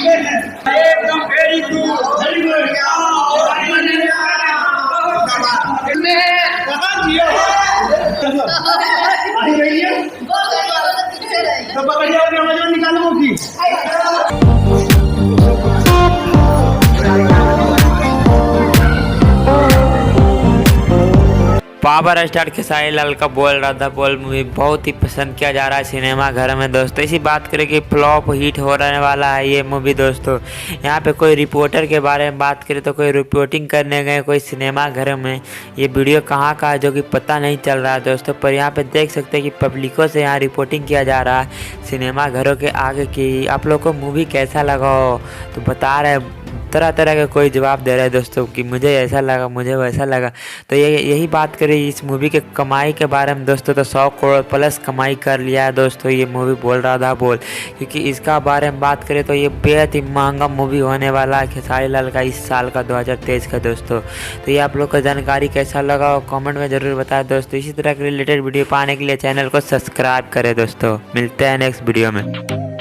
एकदम very good, very good. तो पकड़िए अपने वजन निकालो की। पावर स्टार खेसारी लाल का बोल रहा था बोल मूवी बहुत ही पसंद किया जा रहा है सिनेमा घर में दोस्तों। इसी बात करें कि फ्लॉप हिट हो रहने वाला है ये मूवी दोस्तों। यहाँ पे कोई रिपोर्टर के बारे में बात करें तो कोई रिपोर्टिंग करने गए कोई सिनेमा घर में, ये वीडियो कहाँ का है जो कि पता नहीं चल रहा है दोस्तों। पर यहाँ पे देख सकते हैं कि पब्लिकों से यहाँ रिपोर्टिंग किया जा रहा है सिनेमा घरों के आगे की। आप लोग को मूवी कैसा लगा हो तो बता रहे हैं, तरह तरह के कोई जवाब दे रहे हैं दोस्तों कि मुझे ऐसा लगा मुझे वैसा लगा। तो यही बात करें इस मूवी के कमाई के बारे में दोस्तों, तो 100 करोड़ प्लस कमाई कर लिया है दोस्तों ये मूवी बोल रहा था बोल। क्योंकि इसका बारे में बात करें तो ये बेहद ही महंगा मूवी होने वाला है खेसारी लाल का इस साल का 2023 का दोस्तों। तो ये आप लोग को जानकारी कैसा लगा हो कमेंट में ज़रूर बताएं दोस्तों। इसी तरह के रिलेटेड वीडियो पाने के लिए चैनल को सब्सक्राइब करें दोस्तों। मिलते हैं नेक्स्ट वीडियो में।